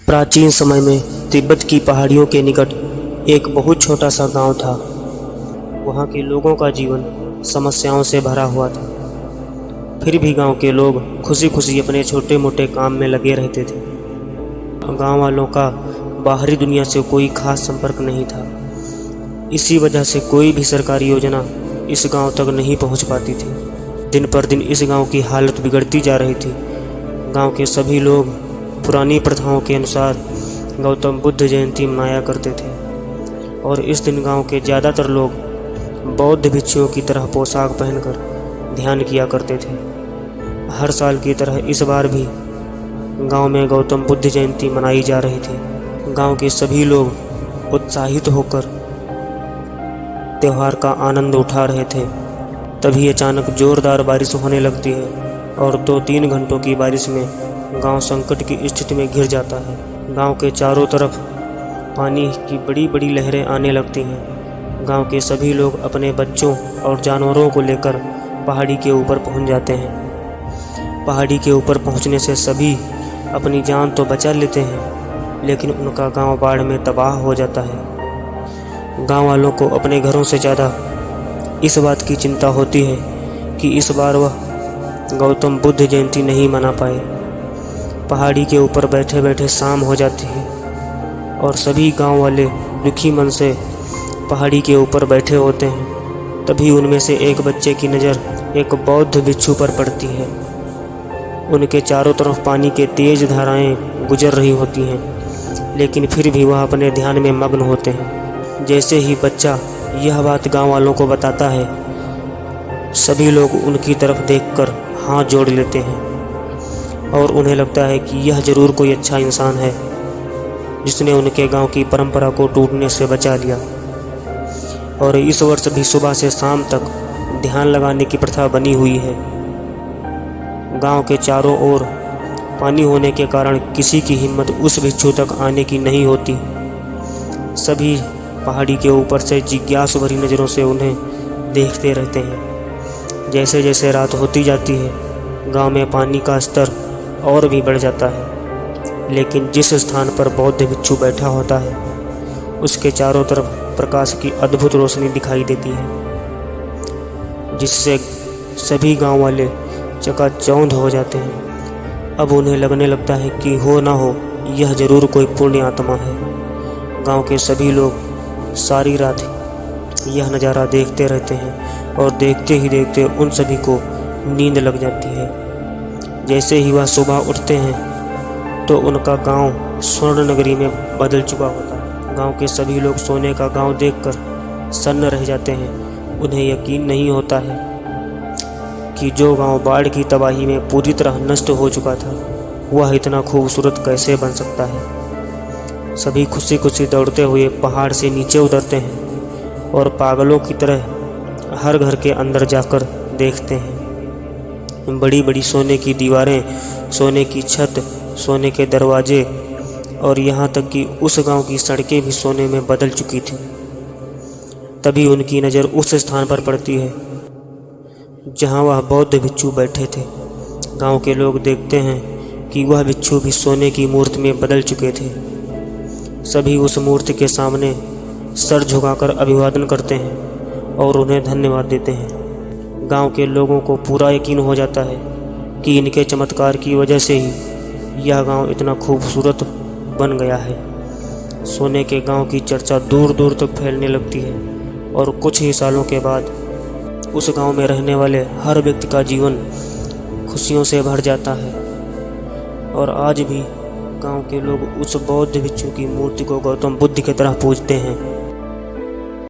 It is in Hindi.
प्राचीन समय में तिब्बत की पहाड़ियों के निकट एक बहुत छोटा सा गांव था। वहां के लोगों का जीवन समस्याओं से भरा हुआ था। फिर भी गांव के लोग खुशी खुशी अपने छोटे मोटे काम में लगे रहते थे। गांव वालों का बाहरी दुनिया से कोई खास संपर्क नहीं था। इसी वजह से कोई भी सरकारी योजना इस गांव तक नहीं पहुंच पाती थी। दिन पर दिन इस गांव की हालत बिगड़ती जा रही थी। गांव के सभी लोग पुरानी प्रथाओं के अनुसार गौतम बुद्ध जयंती मनाया करते थे और इस दिन गांव के ज़्यादातर लोग बौद्ध भिक्षुओं की तरह पोशाक पहनकर ध्यान किया करते थे। हर साल की तरह इस बार भी गांव में गौतम बुद्ध जयंती मनाई जा रही थी। गांव के सभी लोग उत्साहित होकर त्योहार का आनंद उठा रहे थे। तभी अचानक जोरदार बारिश होने लगती है और 2-3 घंटों की बारिश में गांव संकट की स्थिति में घिर जाता है। गांव के चारों तरफ पानी की बड़ी बड़ी लहरें आने लगती हैं। गांव के सभी लोग अपने बच्चों और जानवरों को लेकर पहाड़ी के ऊपर पहुंच जाते हैं। पहाड़ी के ऊपर पहुंचने से सभी अपनी जान तो बचा लेते हैं, लेकिन उनका गांव बाढ़ में तबाह हो जाता है। गांव वालों को अपने घरों से ज़्यादा इस बात की चिंता होती है कि इस बार वह गौतम बुद्ध जयंती नहीं मना पाए। पहाड़ी के ऊपर बैठे बैठे शाम हो जाती है और सभी गांव वाले दुखी मन से पहाड़ी के ऊपर बैठे होते हैं। तभी उनमें से एक बच्चे की नज़र एक बौद्ध भिक्षु पर पड़ती है। उनके चारों तरफ पानी के तेज धाराएं गुजर रही होती हैं, लेकिन फिर भी वह अपने ध्यान में मग्न होते हैं। जैसे ही बच्चा यह बात गांव वालों को बताता है, सभी लोग उनकी तरफ देखकर हाथ जोड़ लेते हैं और उन्हें लगता है कि यह जरूर कोई अच्छा इंसान है जिसने उनके गांव की परंपरा को टूटने से बचा लिया। और इस वर्ष भी सुबह से शाम तक ध्यान लगाने की प्रथा बनी हुई है। गांव के चारों ओर पानी होने के कारण किसी की हिम्मत उस भिक्षु तक आने की नहीं होती। सभी पहाड़ी के ऊपर से जिज्ञासु भरी नज़रों से उन्हें देखते रहते हैं। जैसे जैसे रात होती जाती है, गांव में पानी का स्तर और भी बढ़ जाता है, लेकिन जिस स्थान पर बौद्ध भिक्षु बैठा होता है उसके चारों तरफ प्रकाश की अद्भुत रोशनी दिखाई देती है, जिससे सभी गांव वाले चकाचौंध हो जाते हैं। अब उन्हें लगने लगता है कि हो ना हो यह जरूर कोई पुण्य आत्मा है। गांव के सभी लोग सारी रात यह नज़ारा देखते रहते हैं और देखते ही देखते उन सभी को नींद लग जाती है। जैसे ही वह सुबह उठते हैं तो उनका गांव स्वर्ण नगरी में बदल चुका होता है। गांव के सभी लोग सोने का गांव देखकर सन्न रह जाते हैं। उन्हें यकीन नहीं होता है कि जो गांव बाढ़ की तबाही में पूरी तरह नष्ट हो चुका था वह इतना खूबसूरत कैसे बन सकता है। सभी खुशी खुशी दौड़ते हुए पहाड़ से नीचे उतरते हैं और पागलों की तरह हर घर के अंदर जाकर देखते हैं। बड़ी बड़ी सोने की दीवारें, सोने की छत, सोने के दरवाजे और यहाँ तक कि उस गांव की सड़कें भी सोने में बदल चुकी थीं। तभी उनकी नज़र उस स्थान पर पड़ती है जहाँ वह बौद्ध भिक्षु बैठे थे। गांव के लोग देखते हैं कि वह भिक्षु भी सोने की मूर्ति में बदल चुके थे। सभी उस मूर्ति के सामने सर झुकाकर अभिवादन करते हैं और उन्हें धन्यवाद देते हैं। गांव के लोगों को पूरा यकीन हो जाता है कि इनके चमत्कार की वजह से ही यह गांव इतना खूबसूरत बन गया है। सोने के गांव की चर्चा दूर दूर तक फैलने लगती है और कुछ ही सालों के बाद उस गांव में रहने वाले हर व्यक्ति का जीवन खुशियों से भर जाता है। और आज भी गांव के लोग उस बौद्ध भिक्षु की मूर्ति को गौतम बुद्ध की तरह पूजते हैं।